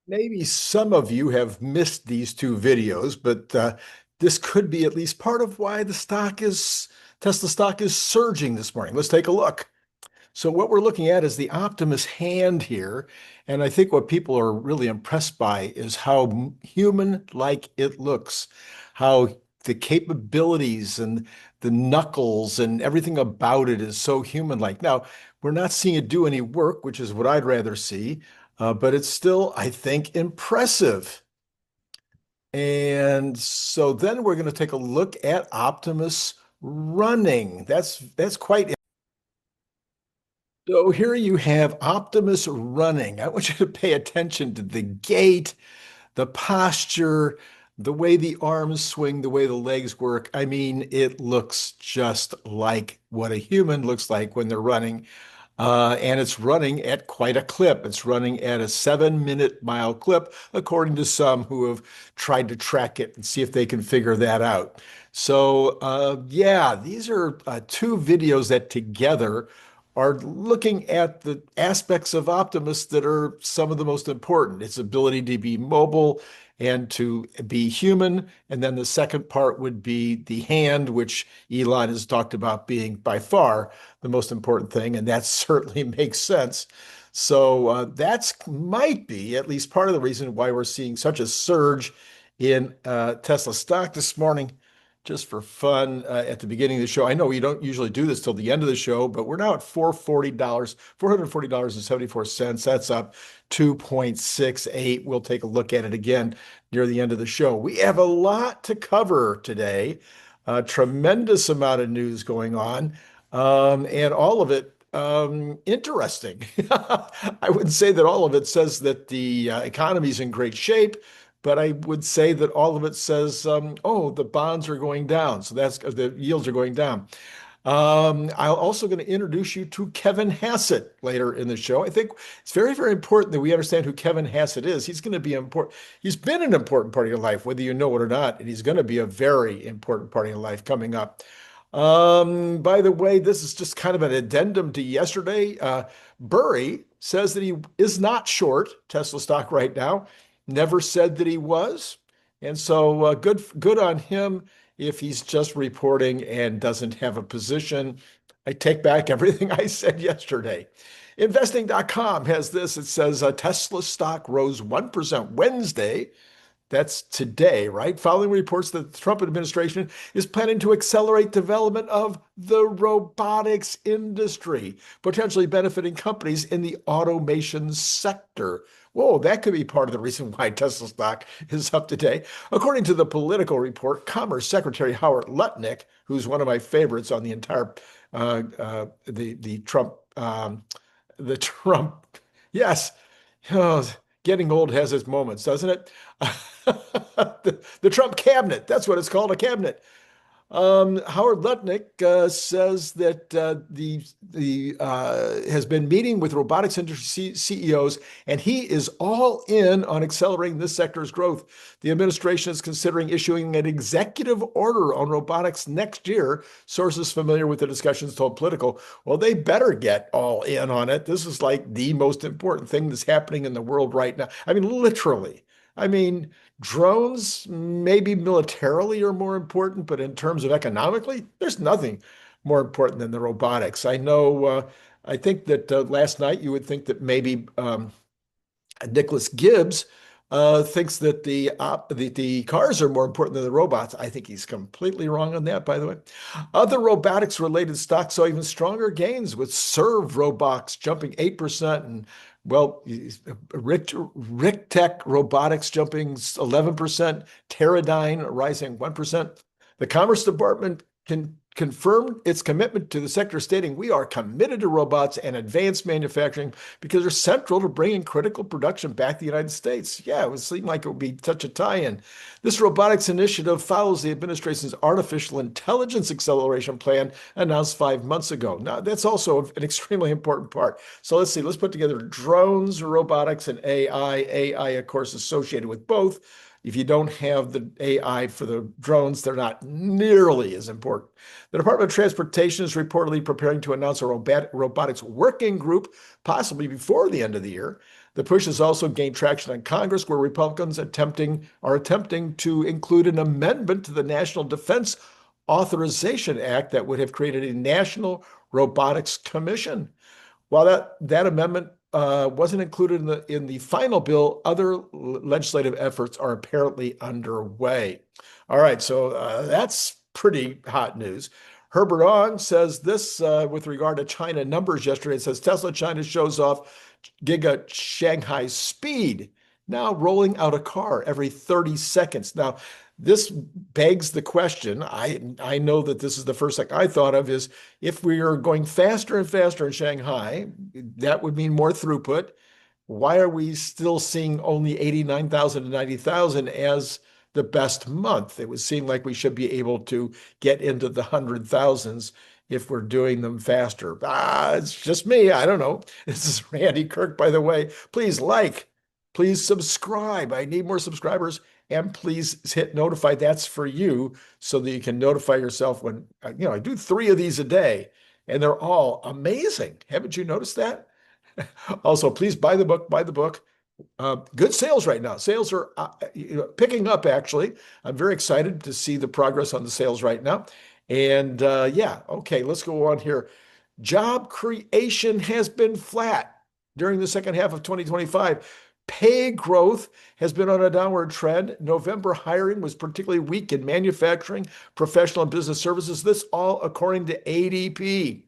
Maybe some of you have missed these two videos, but this could be at least part of why Tesla stock is surging this morning. Let's take a look. So what we're looking at is the Optimus hand here, and I think what people are really impressed by is how human-like it looks, how the capabilities and the knuckles and everything about it is so human-like. Now, we're not seeing it do any work, which is what I'd rather see, but it's still, I think, impressive. And so then we're going to take a look at Optimus running. That's quite. So here you have Optimus running. I want you to pay attention to the gait, the posture, the way the arms swing, the way the legs work. I mean, it looks just like what a human looks like when they're running. And it's running at quite a clip. It's running at a 7-minute mile clip, according to some who have tried to track it and see if they can figure that out. So, yeah, these are two videos that together are looking at the aspects of Optimus that are some of the most important. Its ability to be mobile and to be human. And then the second part would be the hand, which Elon has talked about being by far the most important thing, and that certainly makes sense. So that's might be at least part of the reason why we're seeing such a surge in Tesla stock this morning. Just for fun, at the beginning of the show, I know we don't usually do this till the end of the show, but we're now at $440.74. That's up 2.68. We'll take a look at it again near the end of the show. We have a lot to cover today, a tremendous amount of news going on, and all of it interesting. I wouldn't say that all of it says that the economy is in great shape, but I would say that all of it says, oh, the bonds are going down. So that's the yields are going down. I'm also going to introduce you to Kevin Hassett later in the show. I think it's very, very important that we understand who Kevin Hassett is. He's going to be important. He's been an important part of your life, whether you know it or not, and he's going to be a very important part of your life coming up. By the way, this is just kind of an addendum to yesterday. Burry says that he is not short Tesla stock right now. Never said that he was. And so good on him if he's just reporting and doesn't have a position. I take back everything I said yesterday. Investing.com has this. It says Tesla stock rose 1% Wednesday. That's today, right? Following reports that the Trump administration is planning to accelerate development of the robotics industry, potentially benefiting companies in the automation sector. Whoa, that could be part of the reason why Tesla stock is up today. According to the Political report, Commerce Secretary Howard Lutnick, who's one of my favorites on the entire the Trump the Trump, yes, oh, getting old has its moments, doesn't it? The Trump cabinet, that's what it's called, a cabinet. Howard Lutnick says that the has been meeting with robotics industry CEOs, and he is all in on accelerating this sector's growth. The administration is considering issuing an executive order on robotics next year. Sources familiar with the discussions told Political, well, they better get all in on it. This is like the most important thing that's happening in the world right now. I mean, literally. I mean, drones, maybe militarily, are more important, but in terms of economically, there's nothing more important than the robotics. I know, I think that last night you would think that maybe Nicholas Gibbs thinks that the cars are more important than the robots. I think he's completely wrong on that, by the way. Other robotics related stocks saw even stronger gains, with Serve Robots jumping 8% and well, Rick Robotics jumping 11%, Teradyne rising 1%. The Commerce Department confirmed its commitment to the sector, stating, we are committed to robots and advanced manufacturing because they're central to bringing critical production back to the United States. Yeah, it would seem like it would be such a tie-in. This robotics initiative follows the administration's artificial intelligence acceleration plan announced 5 months ago. Now, that's also an extremely important part. So let's see, let's put together drones, robotics, and AI. AI, of course, associated with both. If you don't have the AI for the drones, they're not nearly as important. The Department of Transportation is reportedly preparing to announce a robotics working group, possibly before the end of the year. The push has also gained traction in Congress, where Republicans are attempting to include an amendment to the National Defense Authorization Act that would have created a national robotics commission. While that amendment wasn't included in the final bill, other legislative efforts are apparently underway. All right, so that's pretty hot news. Herbert Ong says this with regard to China numbers yesterday. It says Tesla China shows off Giga Shanghai speed, now rolling out a car every 30 seconds. Now, this begs the question. I know that this is the first thing I thought of is if we are going faster and faster in Shanghai, that would mean more throughput. Why are we still seeing only 89,000 to 90,000 as the best month? It would seem like we should be able to get into the 100,000s if we're doing them faster. It's just me. I don't know. This is Randy Kirk, by the way. Please like, please subscribe. I need more subscribers. And please hit notify. That's for you so that you can notify yourself when, I do 3 of these a day and they're all amazing. Haven't you noticed that? Also, please buy the book, buy the book. Good sales right now. Sales are picking up, actually. I'm very excited to see the progress on the sales right now. And yeah, okay, let's go on here. Job creation has been flat during the second half of 2025. Pay growth has been on a downward trend. November hiring was particularly weak in manufacturing, professional, and business services. This all according to ADP.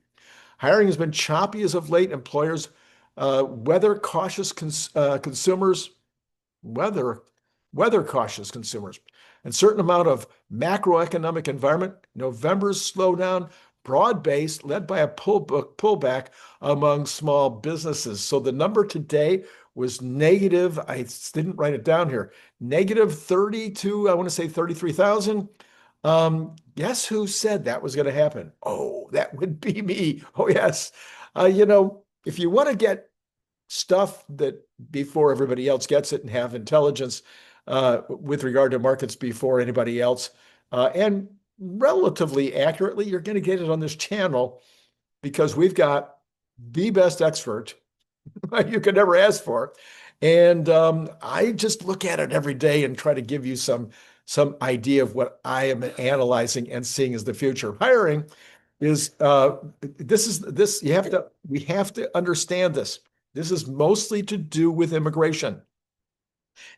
Hiring has been choppy as of late. Employers, weather cautious consumers, weather cautious consumers, and certain amount of macroeconomic environment. November's slowdown, broad-based, led by a pullback among small businesses. So the number today was negative. I didn't write it down here. Negative 32, I want to say 33,000. Guess who said that was going to happen? Oh, that would be me. Oh, yes. If you want to get stuff that before everybody else gets it and have intelligence with regard to markets before anybody else, and relatively accurately, you're going to get it on this channel because we've got the best expert you could ever ask for. And I just look at it every day and try to give you some idea of what I am analyzing and seeing as the future. Hiring is we have to understand this. This is mostly to do with immigration.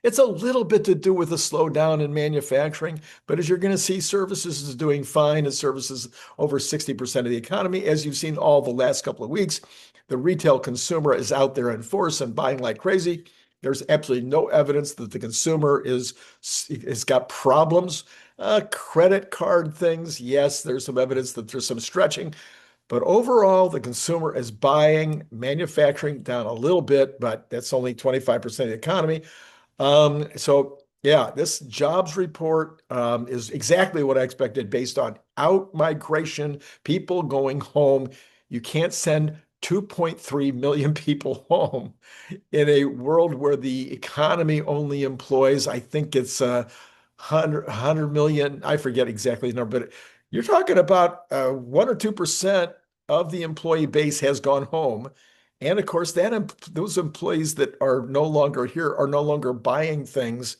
It's a little bit to do with a slowdown in manufacturing, but as you're going to see, services is doing fine, and services over 60% of the economy. As you've seen all the last couple of weeks, the retail consumer is out there in force and buying like crazy. There's absolutely no evidence that the consumer has got problems. Credit card things, yes, there's some evidence that there's some stretching. But overall, the consumer is buying, manufacturing down a little bit, but that's only 25% of the economy. So yeah, this jobs report is exactly what I expected based on out migration, people going home. You can't send 2.3 million people home in a world where the economy only employs, I think it's 100 million. I forget exactly the number, but you're talking about 1 or 2% of the employee base has gone home. And of course, those employees that are no longer here are no longer buying things.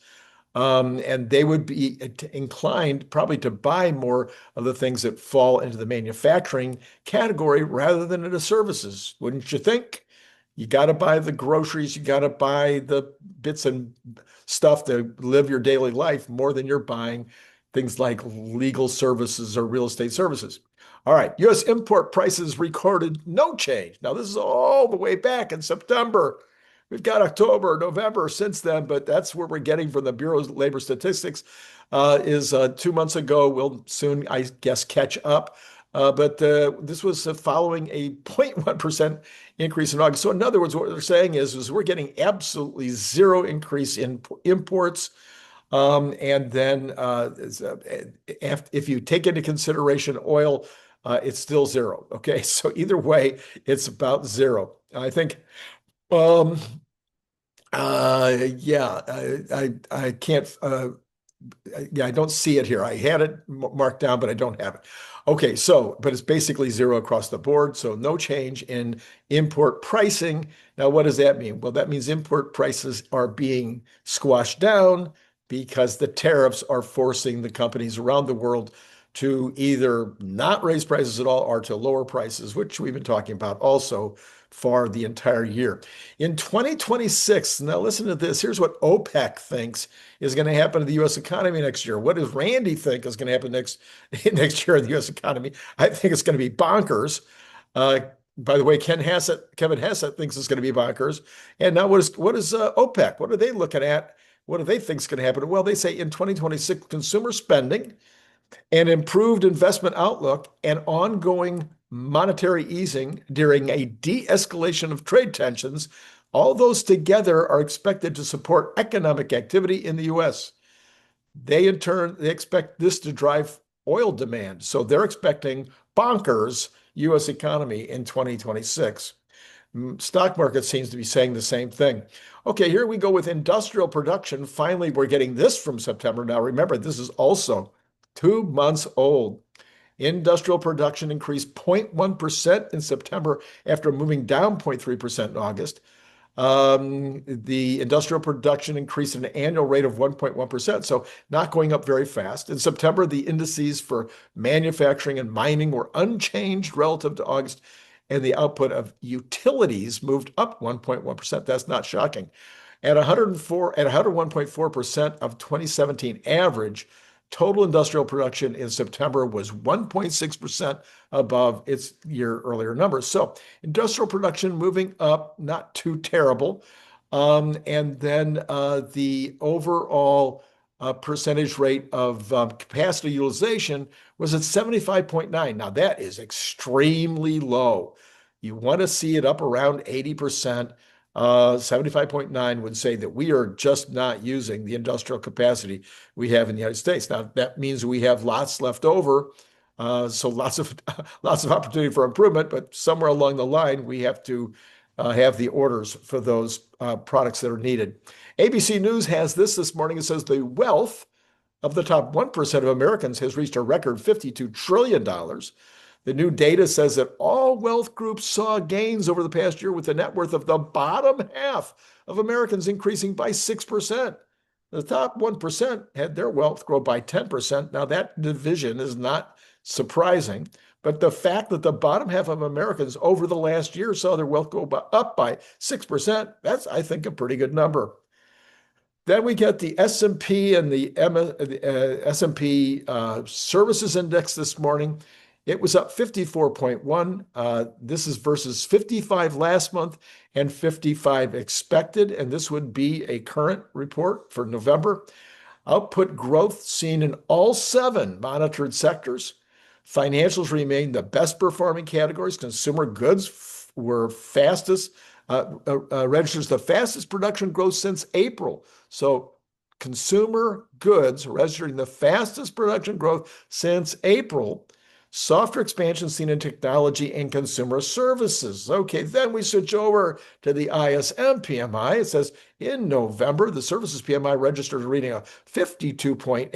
And they would be inclined probably to buy more of the things that fall into the manufacturing category rather than into services. Wouldn't you think? You got to buy the groceries, you got to buy the bits and stuff to live your daily life more than you're buying things like legal services or real estate services. All right, U.S. import prices recorded no change. Now, this is all the way back in September. We've got October, November since then, but that's where we're getting from the Bureau of Labor Statistics is 2 months ago. We'll soon, I guess, catch up. But this was following a 0.1% increase in August. So in other words, what they're saying is we're getting absolutely zero increase in imports. And then if you take into consideration oil, it's still zero. Okay, so either way, it's about zero. I think, yeah, I can't. Yeah, I don't see it here. I had it marked down, but I don't have it. Okay, but it's basically zero across the board, so no change in import pricing. Now, what does that mean? Well, that means import prices are being squashed down because the tariffs are forcing the companies around the world to either not raise prices at all or to lower prices, which we've been talking about also for the entire year. In 2026, now listen to this. Here's what OPEC thinks is going to happen to the U.S. economy next year. What does Randy think is going to happen next year in the U.S. economy? I think it's going to be bonkers. Uh, by the way, Kevin Hassett thinks it's going to be bonkers. And now what is OPEC? What are they looking at? What do they think is going to happen? Well, they say in 2026, consumer spending, an improved investment outlook, and ongoing monetary easing during a de-escalation of trade tensions, all those together are expected to support economic activity in the U.S. In turn, they expect this to drive oil demand. So they're expecting bonkers U.S. economy in 2026. Stock market seems to be saying the same thing. Okay, here we go with industrial production. Finally, we're getting this from September. Now, remember, this is also 2 months old. Industrial production increased 0.1% in September after moving down 0.3% in August. The industrial production increased at an annual rate of 1.1%, so not going up very fast. In September, the indices for manufacturing and mining were unchanged relative to August, and the output of utilities moved up 1.1%. That's not shocking. At 101.4% of 2017 average, total industrial production in September was 1.6% above its year earlier numbers. So industrial production moving up, not too terrible. And then the overall percentage rate of capacity utilization was at 75.9. Now that is extremely low. You want to see it up around 80%. 75.9 would say that we are just not using the industrial capacity we have in the United States. Now, that means we have lots left over, so lots of opportunity for improvement, but somewhere along the line, we have to have the orders for those products that are needed. ABC News has this morning. It says the wealth of the top 1% of Americans has reached a record $52 trillion. The new data says that all wealth groups saw gains over the past year, with the net worth of the bottom half of Americans increasing by 6%. The top 1% had their wealth grow by 10%. Now, that division is not surprising, but the fact that the bottom half of Americans over the last year saw their wealth go up by 6%, that's, I think, a pretty good number. Then we get the S&P and the S&P Services Index this morning. It was up 54.1. This is versus 55 last month and 55 expected, and this would be a current report for November. Output growth seen in all 7 monitored sectors. Financials remain the best performing categories. Consumer goods were registers the fastest production growth since April. So consumer goods registering the fastest production growth since April. Softer expansion seen in technology and consumer services. Okay, then we switch over to the ISM PMI. It says in November, the services PMI registered a reading of 52.8%,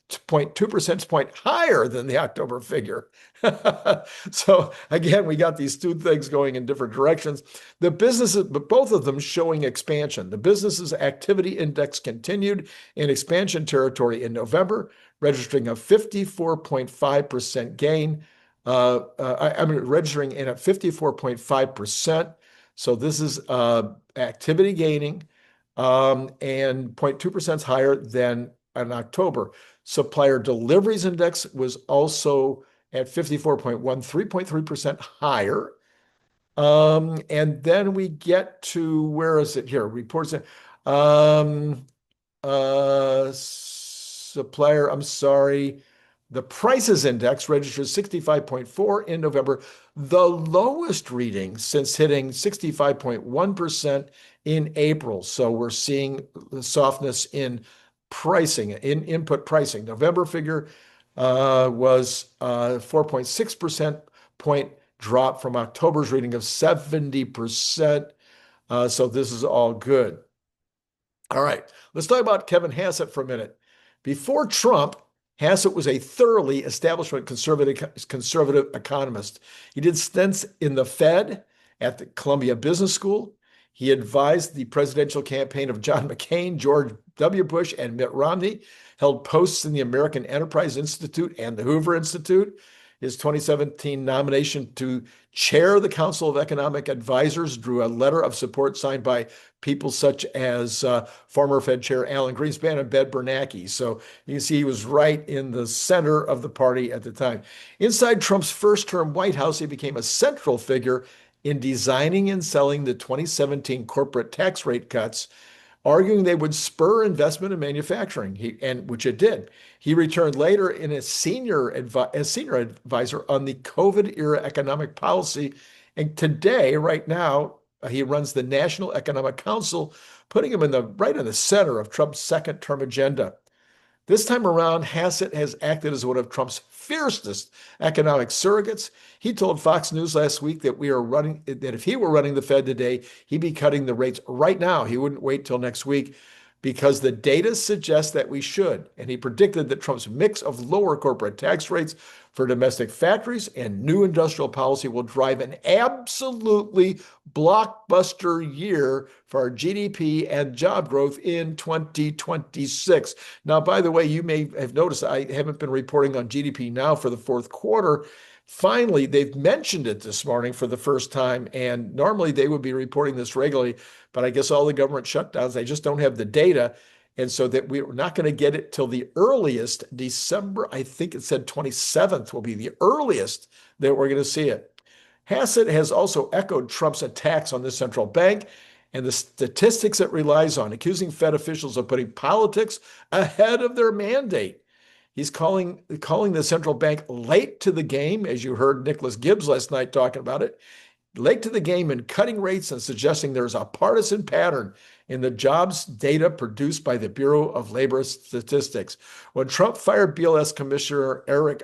0.2 percentage point higher than the October figure. So again, we got these two things going in different directions. The businesses, but both of them showing expansion. The businesses activity index continued in expansion territory in November, registering a 54.5% gain. Registering in at 54.5%. So this is activity gaining, and 0.2% higher than in October. Supplier deliveries index was also at 54.1, 3.3% higher. And then we get to, where is it here? Reports. Supplier, I'm sorry. The prices index registered 65.4 in November, the lowest reading since hitting 65.1% in April. So we're seeing the softness in pricing, in input pricing. November figure was 4.6% point drop from October's reading of 70%. So this is all good. All right, let's talk about Kevin Hassett for a minute. Before Trump, Hassett was a thoroughly establishment conservative economist. He did stints in the Fed, at the Columbia Business School. He advised the presidential campaign of John McCain, George W. Bush, and Mitt Romney, held posts in the American Enterprise Institute and the Hoover Institute. His 2017 nomination to chair the Council of Economic Advisors drew a letter of support signed by people such as former Fed Chair Alan Greenspan and Ben Bernanke. So you can see he was right in the center of the party at the time. Inside Trump's first-term White House, he became a central figure in designing and selling the 2017 corporate tax rate cuts, arguing they would spur investment in manufacturing, which it did. He returned later in as senior advisor on the COVID-era economic policy, and today, right now, he runs the National Economic Council, putting him right in the center of Trump's second-term agenda. This time around, Hassett has acted as one of Trump's fiercest economic surrogates. He told Fox News last week that if he were running the Fed today, he'd be cutting the rates right now. He wouldn't wait till next week because the data suggests that we should. And he predicted that Trump's mix of lower corporate tax rates for domestic factories and new industrial policy will drive an absolutely blockbuster year for our GDP and job growth in 2026. Now, by the way, you may have noticed I haven't been reporting on GDP now for the fourth quarter. Finally, they've mentioned it this morning for the first time, and normally they would be reporting this regularly, but I guess all the government shutdowns, they just don't have the data. And so that we're not going to get it till the earliest December, I think it said 27th will be the earliest that we're going to see it. Hassett has also echoed Trump's attacks on the central bank and the statistics it relies on, accusing Fed officials of putting politics ahead of their mandate. He's calling the central bank late to the game, as you heard Nicholas Gibbs last night talking about it, late to the game in cutting rates and suggesting there's a partisan pattern in the jobs data produced by the Bureau of Labor Statistics. When Trump fired BLS Commissioner Eric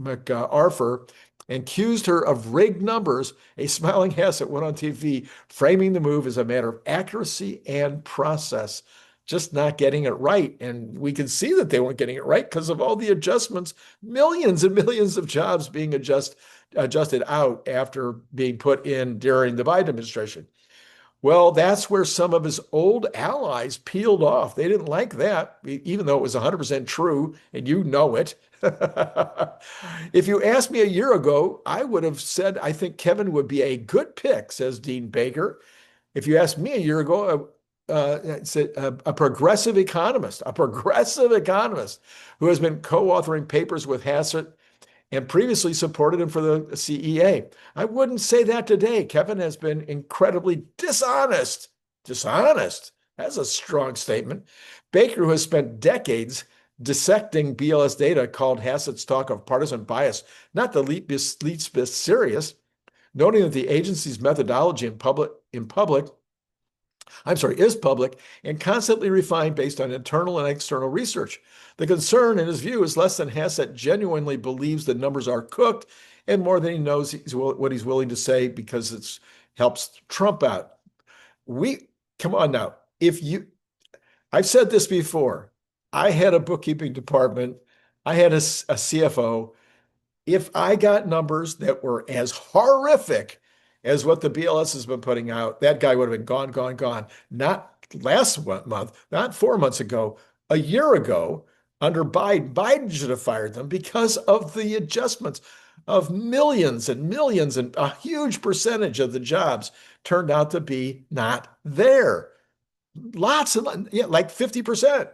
McArthur and accused her of rigged numbers, a smiling Hassett went on TV, framing the move as a matter of accuracy and process, just not getting it right. And we can see that they weren't getting it right because of all the adjustments, millions and millions of jobs being adjusted out after being put in during the Biden administration. Well, that's where some of his old allies peeled off. They didn't like that, even though it was 100% true, and you know it. If you asked me a year ago, I would have said, I think Kevin would be a good pick, says Dean Baker. If you asked me a year ago, a progressive economist who has been co-authoring papers with Hassett and previously supported him for the CEA. I wouldn't say that today. Kevin has been incredibly dishonest. Dishonest. That's a strong statement. Baker, who has spent decades dissecting BLS data, called Hassett's talk of partisan bias not the least bit serious, noting that the agency's methodology is public and constantly refined based on internal and external research. The concern, in his view, is less than Hassett genuinely believes the numbers are cooked and more than he knows what he's willing to say because it helps Trump out. Come on now. I've said this before. I had a bookkeeping department. I had a CFO. If I got numbers that were as horrific as what the BLS has been putting out, that guy would have been gone. Not last month, not 4 months ago, a year ago, under Biden. Biden should have fired them because of the adjustments of millions and millions, and a huge percentage of the jobs turned out to be not there. Lots of, like 50%.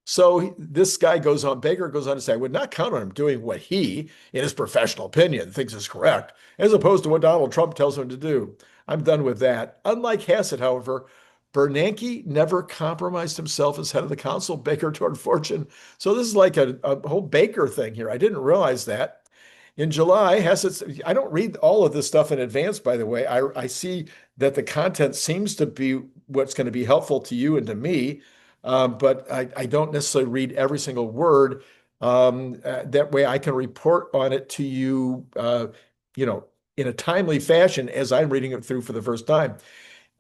So this guy Baker goes on to say, I would not count on him doing what he, in his professional opinion, thinks is correct, as opposed to what Donald Trump tells him to do. I'm done with that. Unlike Hassett, however, Bernanke never compromised himself as head of the council. Baker toward fortune. So this is like a whole Baker thing here. I didn't realize that. In July, I don't read all of this stuff in advance, by the way. I see that the content seems to be what's going to be helpful to you and to me. But I don't necessarily read every single word. That way I can report on it to you, in a timely fashion as I'm reading it through for the first time.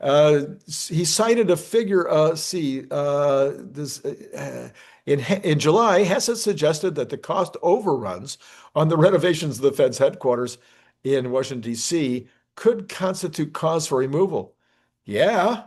He cited a figure, in July, Hassett suggested that the cost overruns on the renovations of the Fed's headquarters in Washington, D.C. could constitute cause for removal. Yeah.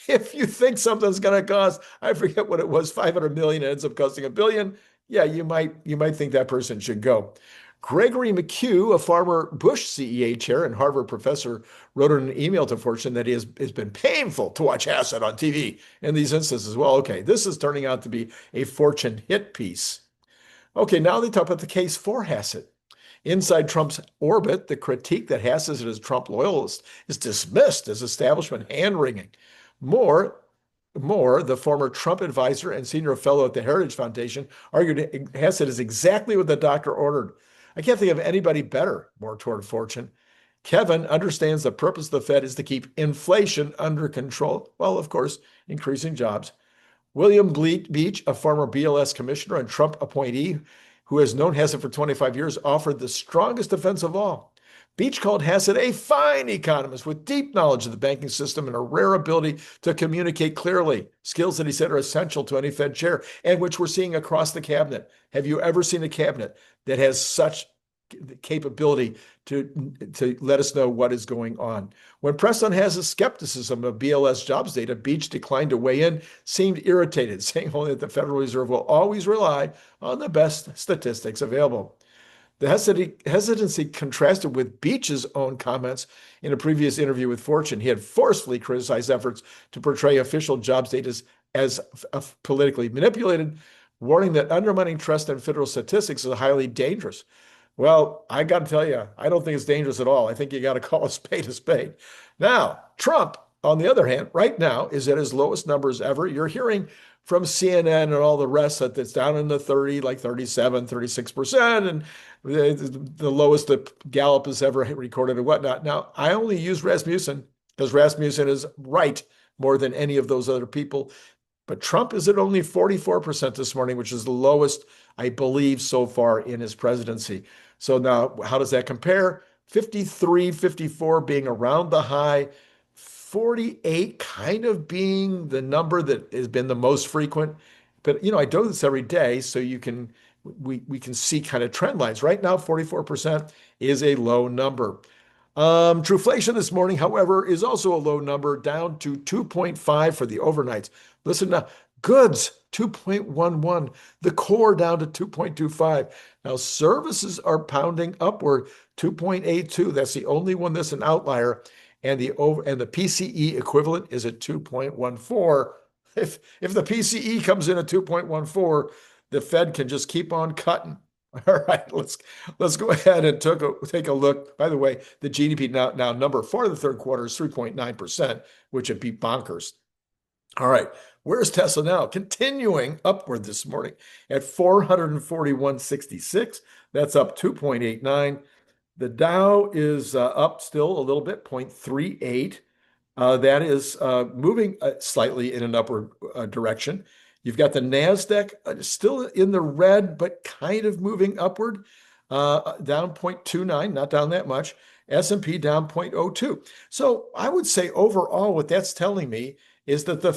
If you think something's going to cost, I forget what it was, 500 million, it ends up costing $1 billion. Yeah, you might think that person should go. Gregory McHugh, a former Bush CEA chair and Harvard professor, wrote in an email to Fortune that it's been painful to watch Hassett on TV in these instances. Well, okay, this is turning out to be a Fortune hit piece. Okay, now they talk about the case for Hassett. Inside Trump's orbit, the critique that Hassett is a Trump loyalist is dismissed as establishment hand-wringing. More, the former Trump advisor and senior fellow at the Heritage Foundation argued Hassett is exactly what the doctor ordered. I can't think of anybody better, more toward Fortune. Kevin understands the purpose of the Fed is to keep inflation under control. Well, of course, increasing jobs. William Beach, a former BLS commissioner and Trump appointee who has known Hassett for 25 years, offered the strongest defense of all. Beach called Hassett a fine economist with deep knowledge of the banking system and a rare ability to communicate clearly, skills that he said are essential to any Fed chair and which we're seeing across the cabinet. Have you ever seen a cabinet that has such capability to let us know what is going on? When pressed on Hassett's skepticism of BLS jobs data, Beach declined to weigh in, seemed irritated, saying only that the Federal Reserve will always rely on the best statistics available. The hesitancy contrasted with Beach's own comments in a previous interview with Fortune. He had forcefully criticized efforts to portray official jobs data as politically manipulated, warning that undermining trust in federal statistics is highly dangerous. Well, I got to tell you, I don't think it's dangerous at all. I think you got to call a spade a spade. Now, Trump, on the other hand, right now is at his lowest numbers ever. You're hearing from CNN and all the rest that it's down in the 30, like 37, 36%, and the lowest that Gallup has ever recorded and whatnot. Now, I only use Rasmussen because Rasmussen is right more than any of those other people. But Trump is at only 44% this morning, which is the lowest, I believe, so far in his presidency. So now, how does that compare? 53, 54 being around the high, 48 kind of being the number that has been the most frequent. But, I do this every day, so we can see kind of trend lines. Right now, 44% is a low number. Trueflation this morning, however, is also a low number, down to 2.5 for the overnights. Listen now, goods 2.11, the core down to 2.25. Now services are pounding upward, 2.82. That's the only one that's an outlier, and the PCE equivalent is at 2.14. If the PCE comes in at 2.14, the Fed can just keep on cutting. All right, let's go ahead and take a look. By the way, the GDP now number for the third quarter is 3.9%, which would be bonkers. All right, where's Tesla now? Continuing upward this morning at 441.66. That's up 2.89. The Dow is up still a little bit, 0.38. That is moving slightly in an upward direction. You've got the NASDAQ still in the red, but kind of moving upward, down 0.29, not down that much. S&P down 0.02. So I would say overall, what that's telling me is that the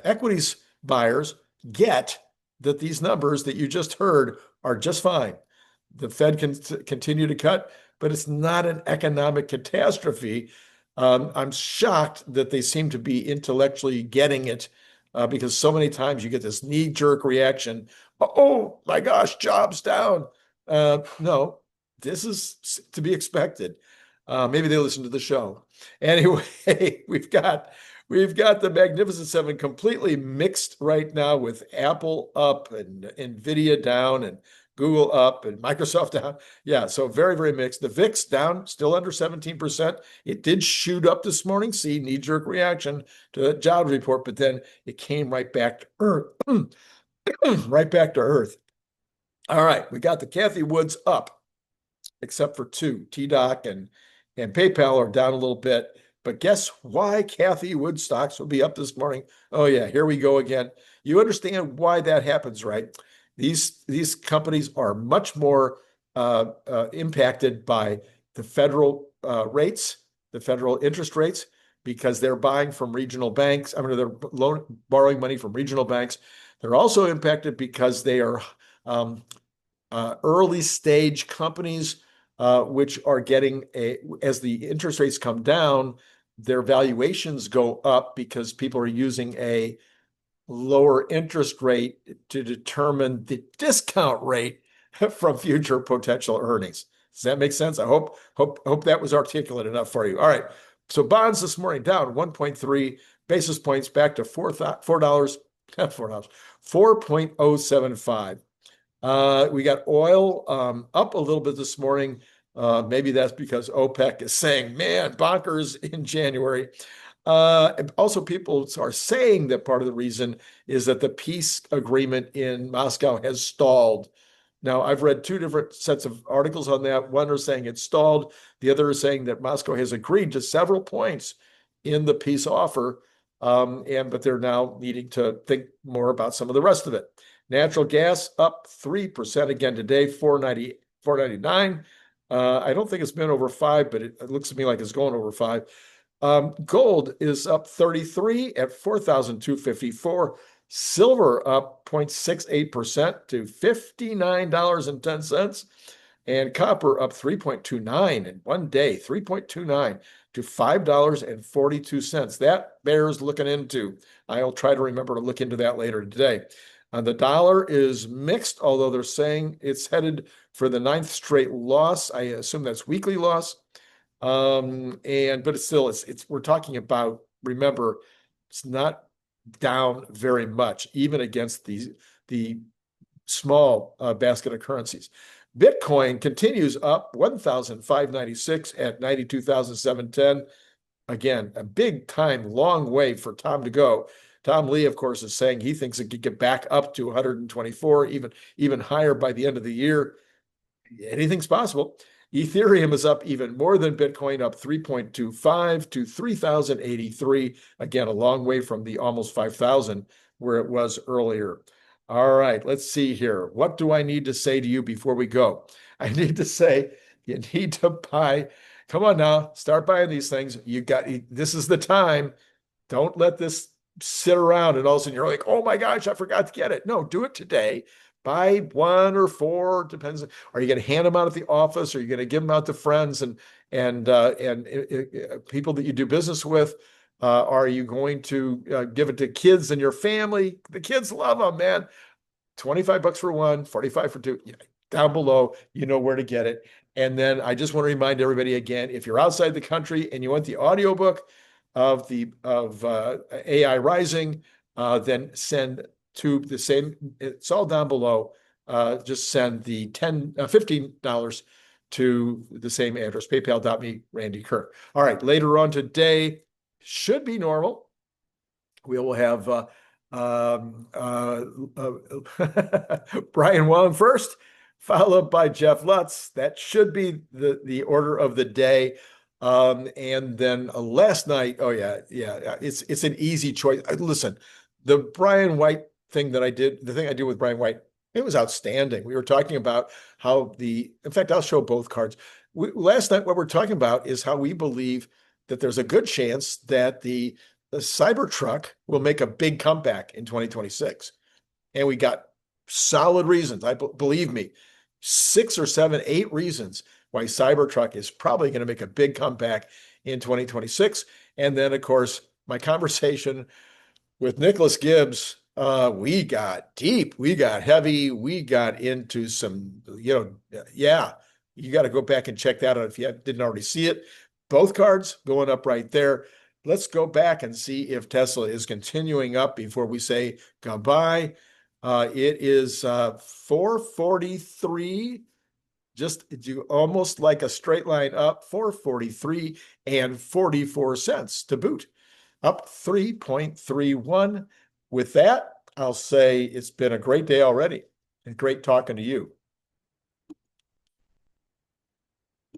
equities buyers get that these numbers that you just heard are just fine. The Fed can continue to cut, but it's not an economic catastrophe. I'm shocked that they seem to be intellectually getting it. Because so many times you get this knee-jerk reaction, oh my gosh, jobs down. No, this is to be expected. Maybe they listen to the show. Anyway, we've got the Magnificent Seven completely mixed right now with Apple up and NVIDIA down and Google up and Microsoft down. Yeah, so very, very mixed. The VIX down, still under 17%. It did shoot up this morning. See, knee-jerk reaction to the jobs report, but then it came right back to earth. Right back to earth. All right, we got the Cathie Woods up, except for two. TDOC and PayPal are down a little bit. But guess why Cathie Wood stocks will be up this morning? Oh, yeah, here we go again. You understand why that happens, right? These companies are much more impacted by the federal rates, the federal interest rates, because they're buying from regional banks. I mean, they're borrowing money from regional banks. They're also impacted because they are early stage companies, which are getting as the interest rates come down, their valuations go up because people are using a lower interest rate to determine the discount rate from future potential earnings. Does that make sense? I hope that was articulate enough for you. All right. So bonds this morning down 1.3 basis points back to $4, 4.075. We got oil up a little bit this morning. Maybe that's because OPEC is saying, man, bonkers in January. Also, people are saying that part of the reason is that the peace agreement in Moscow has stalled. Now, I've read two different sets of articles on that. One is saying it's stalled. The other is saying that Moscow has agreed to several points in the peace offer, but they're now needing to think more about some of the rest of it. Natural gas up 3% again today, 4.99. I don't think it's been over 5, but it looks to me like it's going over 5. Gold is up 33 at 4,254. Silver up 0.68% to $59.10. And copper up 3.29 in one day, 3.29 to $5.42. That bears looking into. I'll try to remember to look into that later today. The dollar is mixed, although they're saying it's headed for the 9th straight loss. I assume that's weekly loss. But it's still, we're talking about, remember, it's not down very much, even against the small basket of currencies. Bitcoin continues up 1,596 at 92,710. Again, a big time, long way for Tom to go. Tom Lee, of course, is saying he thinks it could get back up to 124, even higher by the end of the year. Anything's possible. Ethereum is up even more than Bitcoin, up 3.25 to 3,083. Again, a long way from the almost 5,000 where it was earlier. All right, let's see here. What do I need to say to you before we go? I need to say you need to buy. Come on now, start buying these things. This is the time. Don't let this sit around and all of a sudden you're like, oh my gosh, I forgot to get it. No, do it today. Buy 1 or 4, depends. Are you going to hand them out at the office? Or are you going to give them out to friends and people that you do business with? Are you going to give it to kids in your family? The kids love them, man. $25 for one, $45 for two. Down below, you know where to get it. And then I just want to remind everybody again, if you're outside the country and you want the audiobook of AI Rising, then send to the same, it's all down below. Just send the $15 to the same address, paypal.me, Randy Kirk. All right, later on today, should be normal. We will have Brian Wang first, followed by Jeff Lutz. That should be the order of the day. And then last night, it's an easy choice. Listen, the Brian White thing that I did, the thing I did with Brian White, it was outstanding. We were talking about how in fact, I'll show both cards. Last night, what we're talking about is how we believe that there's a good chance that the Cybertruck will make a big comeback in 2026. And we got solid reasons. Believe me, 6 or 7, 8 reasons why Cybertruck is probably going to make a big comeback in 2026. And then, of course, my conversation with Nicholas Gibbs, we got deep, we got heavy, we got into some, you got to go back and check that out if you didn't already see it. Both cards going up right there. Let's go back and see if Tesla is continuing up before we say goodbye. It is 443, just almost like a straight line up, 443 and 44 cents to boot, up 3.31. With that, I'll say it's been a great day already and great talking to you.